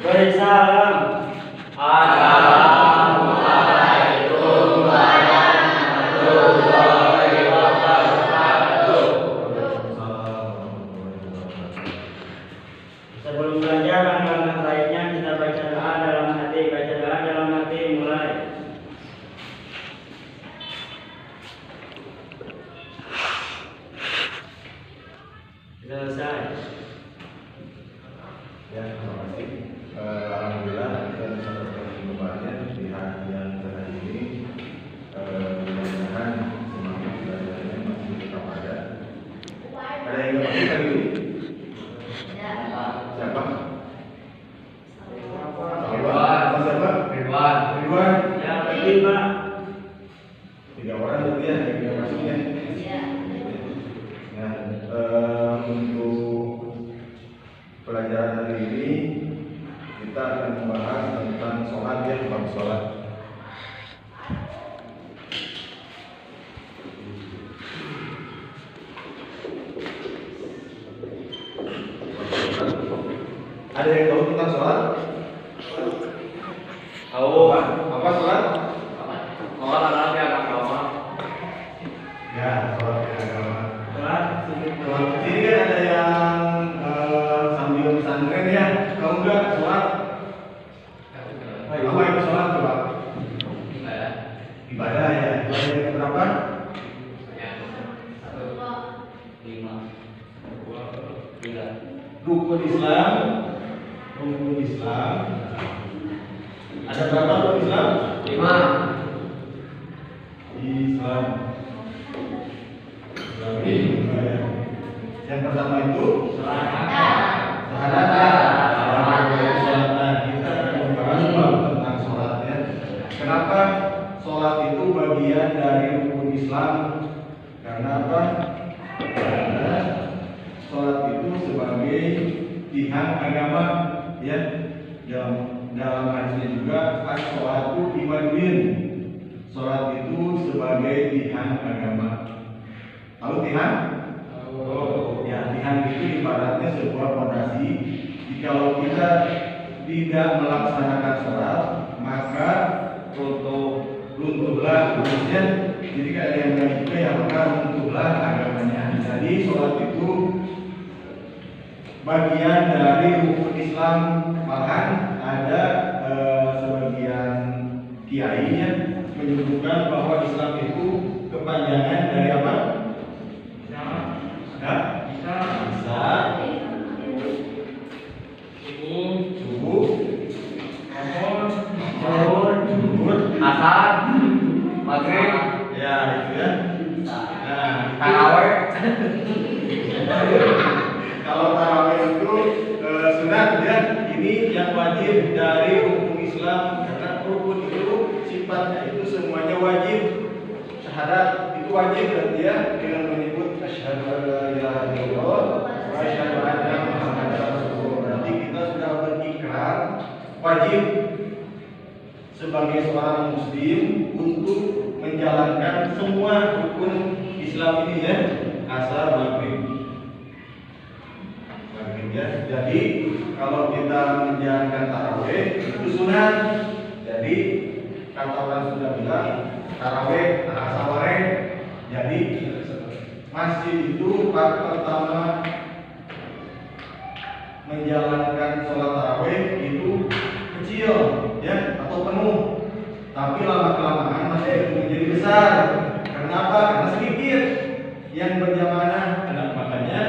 Waalaikumsalam. Assalamualaikum warahmatullahi wabarakatuh. Sebelum belajar amalan lainnya kita baca doa dalam hati. Baca doa dalam hati mulai. Selesai. Ya, terima kasih. Alhamdulillah kita bisa bertemu kembali di hari yang terakhir ini. Mudah-mudahan semangat belajarnya masih tetap ada. Ada yang ingin kita dulu? Siapa? Siapa? Ridwan. Ya, pergi Pak. 3 orang berarti ya yang masuknya. Nah, untuk pelajaran hari ini kita akan membahas tentang sholat ya, bab sholat. Ada yang tahu tentang sholat? Tahu. Apa sholat? Sholat adalah agama. Ya, sholat yang agama. Sholat. Sholat di sini kan ada yang sambil pesantren ya. Kamu enggak sholat? Apa itu sholat coba? Ibadah ya. Ibadah yang berapa? 5. Rukun Islam. Rukun Islam. Ada berapa rukun Islam? 5. Islam. Islam ini lima ya. Yang pertama itu syahadat. Kita akan membahas tentang sholat ya. Kenapa sholat itu bagian dari rukun Islam? Karena apa? Karena sholat itu sebagai tiang agama ya. Dalam hadisnya juga as-sholatu imadun. Sholat itu sebagai tiang agama. Tahu tiang? Ya, tiang itu ibaratnya sebuah fondasi. Jikalau kita tidak melaksanakan sholat, maka runtuhlah maksudnya. Jadi ada yang bilang juga ya, maka runtuhlah agamanya. Jadi sholat itu bagian dari rukun Islam. Bahkan ada sebagian kiainya menyebutkan bahwa Islam itu kepanjangan dari apa? Subuh, zuhur, Asar, maghrib, ya itu ya. Nah, tarawih. kalau tarawih itu sunat ya. Ini yang wajib dari rukun Islam karena rukun itu sifatnya itu semuanya wajib. Syahadat itu wajib berarti ya, dengan menyebut asyhadu an la ilaha illallah wa asyhadu anna muhammadar rasulullah. Berarti kita sudah berikrar wajib sebagai seorang muslim untuk menjalankan semua rukun Islam ini ya, asar maghrib ya. Jadi kalau kita menjalankan tarawih itu sunat. Jadi kata orang sudah bilang tarawih asaware. Jadi masjid itu part pertama menjalankan sholat tarawih itu kecil ya atau penuh, tapi lama kelamaan masjid itu menjadi besar. Kenapa? Karena sedikit yang berjamaah. Makanya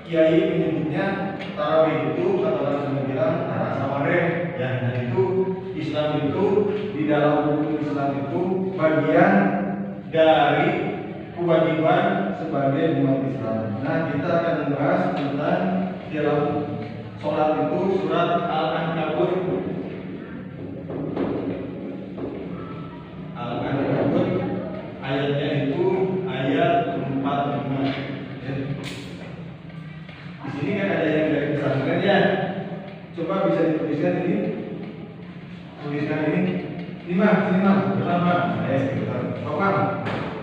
kiai menyebutnya tarawih itu kata orang sudah bilang asaware ya. Dan itu Islam itu di dalam rukun Islam itu bagian dari kewajiban sebagai umat Islam. Nah, kita akan membahas tentang dalam sholat itu surat Al-Ankabut. Al-Ankabut ayatnya itu ayat 45. Ya. Di sini kan ada yang dari pesantren ya. Coba bisa dituliskan ini. Tuliskan ini. Ini mah bersama. Kita topang.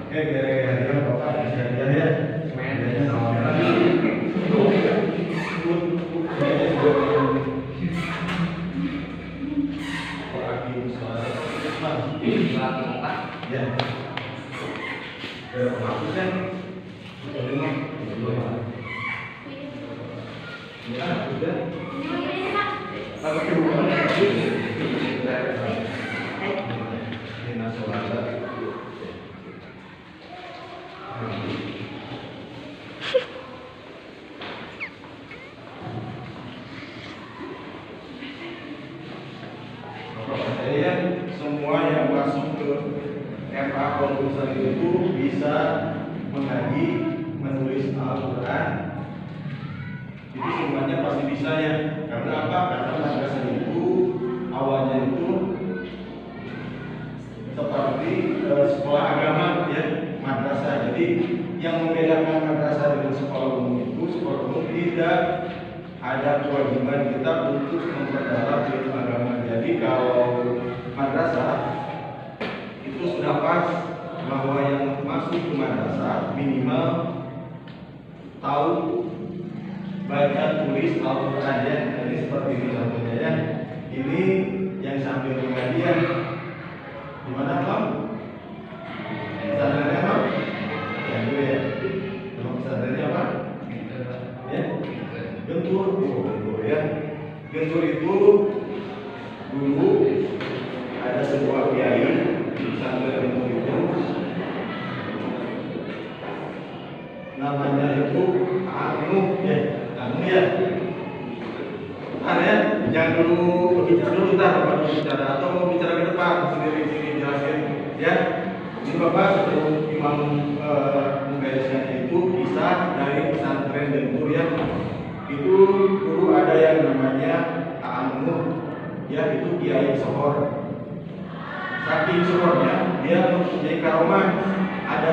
Oke, biar dia topang bisa dia ya. Medianya sama merah. Ya. Maksudnya dengar. Ya, sudah. Apa hubungannya? Inna sholata. Jadi semua yang masuk ke FA Pondok itu bisa mengaji, menulis Al-Quran. Itu semuanya pasti bisa ya. Karena apa? Karena madrasah itu awalnya itu seperti sekolah agama ya, madrasah. Jadi yang membedakan madrasah dengan sekolah umum itu, sekolah umum tidak ada kewajiban kita untuk memperdalam ilmu agama. Jadi kalau madrasah itu sudah pas bahwa yang masuk ke madrasah minimal tahu baca tulis Al-Quran ya. Jadi seperti ini contohnya ya. Ini yang sambil pengajian. Gimana Tom? Pesantrennya apa? Ya dulu ya. Nama pesantrennya apa? Ya? Gentur. Gentur ya. Gentur itu dulu ada sebuah kiai di pesantren Gentur itu. Namanya itu Anu ya. Anu ya. Ya, jangan dulu bicara dulu, baru bicara atau mau bicara ke depan sendiri jelasin ya. Ini Bapak sebelum imam membereskannya itu bisa dari pesantren Gentur ya. Itu dulu ada yang namanya Anu ya, itu kiai sohor. Saking sohornya dia mempunyai karomah. Ada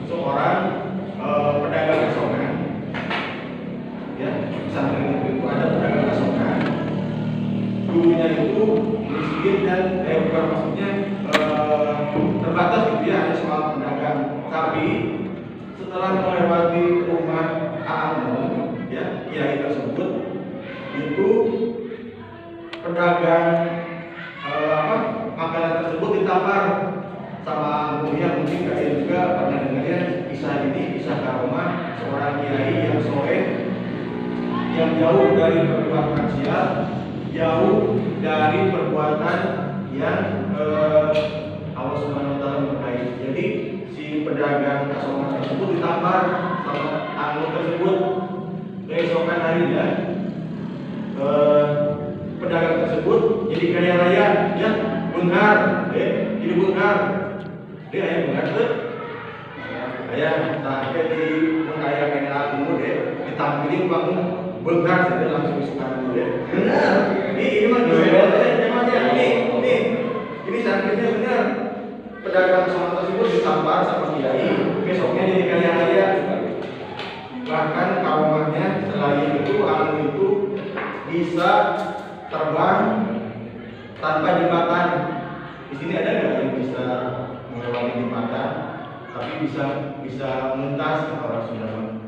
seorang pedagang asongan ya, pesantren itu ada pedagang asongan. Dulunya itu miskin dan bukan maksudnya terbatas gitu ya, hanya soal pedagang. Tapi setelah melewati rumah Anu ya, kiai tersebut itu pedagang makanan tersebut ditampar sama Anu ya. Mungkin kalian juga pernah dengarnya kisah ini, kisah karomah seorang kiai yang soleh, yang jauh dari perbuatan maksiat, jauh dari perbuatan yang Allah Subhanahu wa taala berkahi. Jadi si pedagang asongan tersebut ditampar sama Anu tersebut. Keesokan harinya pedagang tersebut jadi kaya raya ya, benghar jadi benghar. Dia ayah benghar tuh ayah tak jadi mengkaya kena Anu deh, ditampilin bangun benghar saja langsung sekarang deh. Benar. Ini mah ini santrinya benar. Pedagang asongan tersebut ditampar sama kiai, besoknya jadi kaya raya. Bahkan karomahnya selain itu Anu itu bisa terbang tanpa jembatan. Di sini ada nggak yang bisa melewati jembatan, tapi bisa mentas orang Sunda.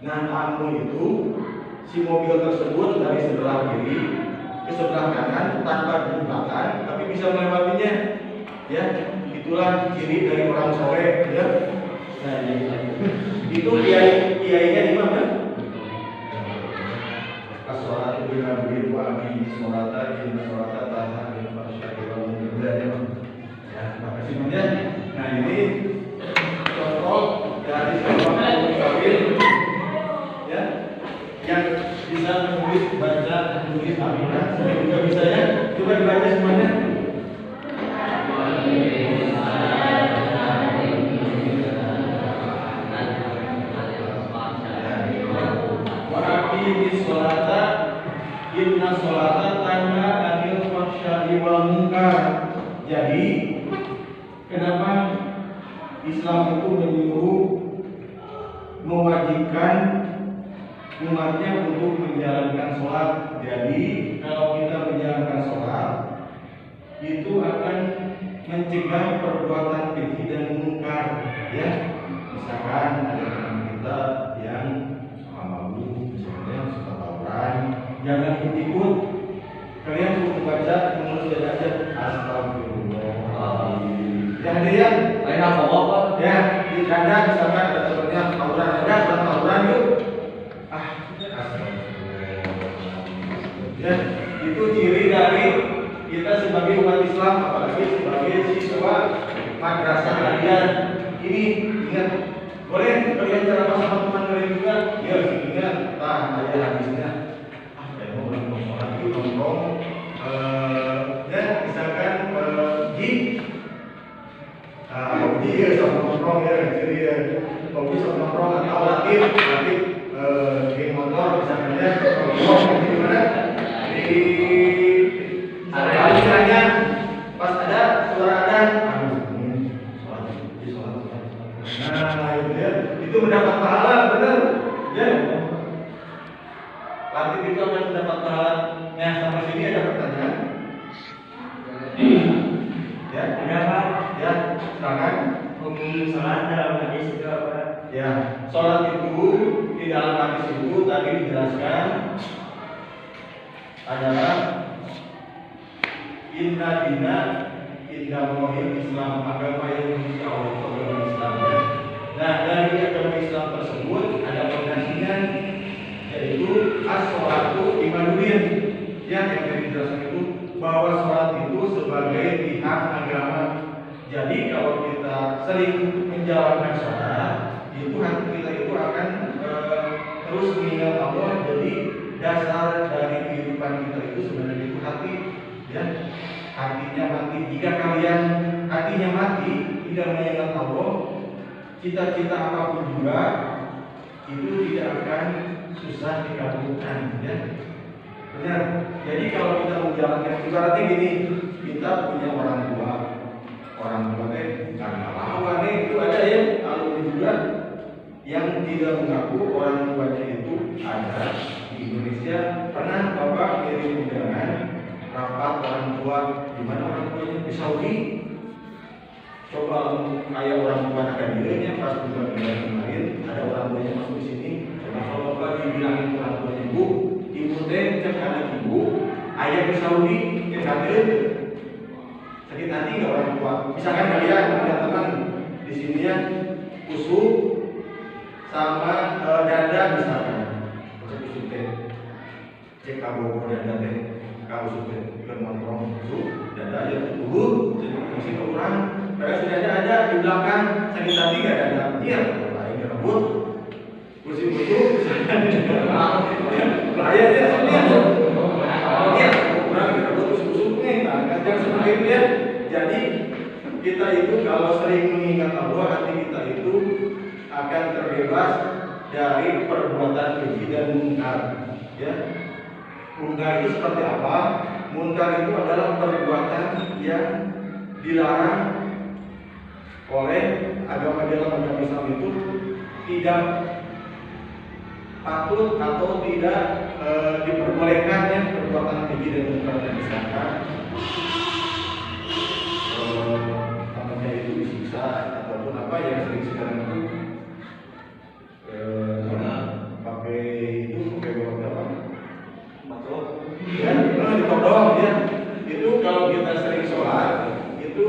Nah Anu itu si mobil tersebut dari sebelah kiri ke sebelah kanan tanpa jembatan, tapi bisa melewatinya. Ya, itulah ciri dari orang soleh. Ya. Nah, itu kiainya di mana? As-sholatu bila bil wa bi sholata inna sholata tanha 'anil fahsya'i wal munkar. Ya, makasih banyak. Nah, ini contoh dari seorang mukawin ya yang bisa menulis, baca, menulis Al-Quran. Saya juga bisa ya. Coba dibaca semuanya. Inna sholata tanha 'anil fahsya'i wal munkar. Jadi kenapa Islam itu menyuruh, mewajibkan umatnya untuk menjalankan sholat. Jadi kalau kita menjalankan sholat itu akan mencegah perbuatan keji dan munkar ya. Misalkan ada teman kita yang suka mabuk, misalnya suka tawuran, jangan ikut. Kalian cukup membaca manusia aja. Astagfirullah. Ya hadirin. Lain apa bapak? Ya, di dada misalkan ada temennya tawuran dada, bukan tawuran yuk. Ya, itu ciri dari kita sebagai umat Islam, apalagi sebagai siswa madrasah kalian. Ini ingat, boleh kalian ceramah sama teman kalian juga? Ya, ingat, ada hadisnya. Kayak mau ngomong lagi nongkrong, ya misalkan dia sama nongkrong ya, jadi kalau bisa nongkrong atau latih geng motor misalkan ya, nongkrong di mana? Di misalnya pas ada suara adzan, nah itu ya, itu mendapat pahala benar, ya. Latih itu akan mendapat pahala. Nah sampai sini ada pertanyaan? Ya, Ada Pak? ya, silakan. Hukum sholat dalam hadis itu apa? Ya, sholat itu di dalam hadis itu tadi dijelaskan adalah inna dina inna Allahi Islam, agama yang dimuliakan Allah itu agama Islam. Nah dari agama Islam tersebut ada penggantian, yaitu as-sholatu imaduddin, yang dijelaskan itu bahwa sholat itu sebagai pihak agama. Jadi kalau kita sering menjalankan sholat, itu hati kita itu akan terus mengingat Allah. Jadi dasar dari kehidupan kita itu sebenarnya itu hati, ya. Hatinya mati. Jika kalian hatinya mati, tidak mengingat Allah, cita-cita apapun juga itu tidak akan susah dikabulkan, ya. Benar. Jadi kalau kita menjalankan, ibaratnya gini, kita punya orang tua karena lawan itu ada ya, alumni juga yang tidak mengaku orang tuanya itu ada di Indonesia. Pernah Bapak kirim undangan rapat orang tua, di mana orang tuanya di Saudi. Coba kayak orang tua kadirnya pas bulan kemarin ada orang tuanya masuk di sini. Coba kalau Bapak dibilangin orang tuanya ibu teh cek anak ibu ayah di Saudi yang hadir. Sakit hati nggak orang tua? Misalkan kalian punya teman di sini ya, usuk sama dada misalkan, usuk teh, cek kamu dada teh, kamu usuk teh, kita nongkrong usuk dada ya turun, masih kurang. Karena sudah ada di belakang, sakit hati nggak ada, iya, lain rambut, kursi butuh, misalkan, layar ya, soalnya, iya, kurang rambut usuk nih, nah kan semakin ya. Jadi kita itu kalau sering mengingat Allah, hati kita itu akan terbebas dari perbuatan keji dan munkar. Ya, munkar itu seperti apa? Munkar itu adalah perbuatan yang dilarang oleh agama dalam agama Islam itu, tidak patut atau tidak diperbolehkannya perbuatan keji dan munkar yang misalkan namanya itu disiksa ataupun apa yang sering sekarang itu pakai apa? Ya, ditodong ya. Itu kalau kita sering sholat, itu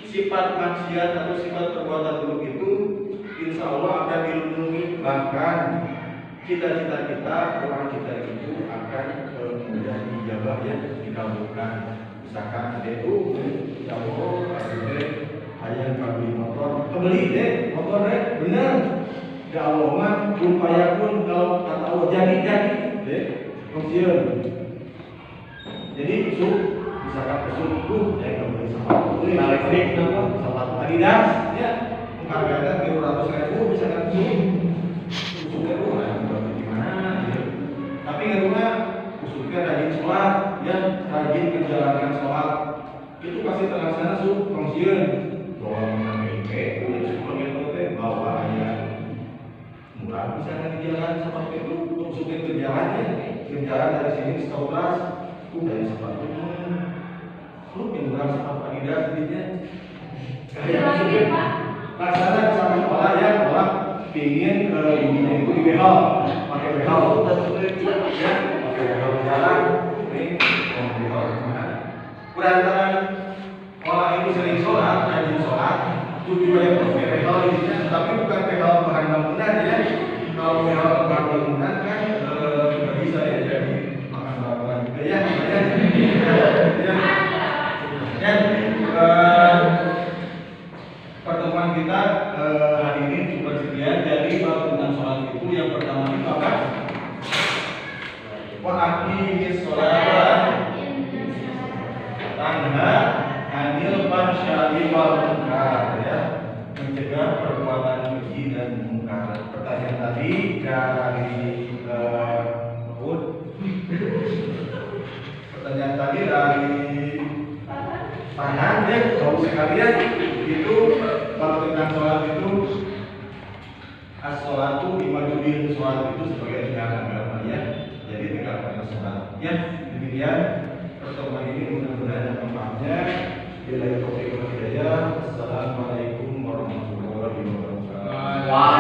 sifat maksiat atau sifat perbuatan buruk itu insya Allah akan dilindungi. Bahkan cita-cita kita, doa kita itu akan mudah dijabah ya, dikabulkan. Misalkan ada itu, ya Allah, ayah beli motor, kebeli deh, motor deh, bener. Ya Allah mah, upaya pun kalau kata Allah jadi deh, fungsiun. Jadi usuk, misalkan usuk, kembali sama listrik, sama Adidas, ya, harganya 300.000, misalkan usuknya tuh, gimana? Ya. Tapi nggak rumah, usuknya rajin sholat, ya, rajin menjalankan sholat, itu pasti terlaksana fungsiun. Bawa mengenai bawa ayat murah misalnya di jalan seperti itu, usuknya ke jalannya, ke jalan dari sini ke Staulas, dari sepatu lu yang murah sepatu Adidas jadinya. Kayak usuknya laksana sama sekolah ya, sekolah pingin ibunya itu di behal, pakai behal, ya, pakai behal jalan, ini behal kemana? wa aqimis sholata tanha 'anil fahsya'i wal munkar, ya, mencegah perbuatan keji dan munkar. Pertanyaan tadi dari pertanyaan tadi dari Tahan, ya, Bapak sekalian, itu kalau tentang sholat itu as-sholatu imajuddin, sholat itu sebagai tindakan agama, ya, jadi tinggalkan sholat, ya. Demikian pertemuan ini, mudah-mudahan ada manfaatnya. Bila taufiq wal hidayah. Assalamualaikum warahmatullahi wabarakatuh.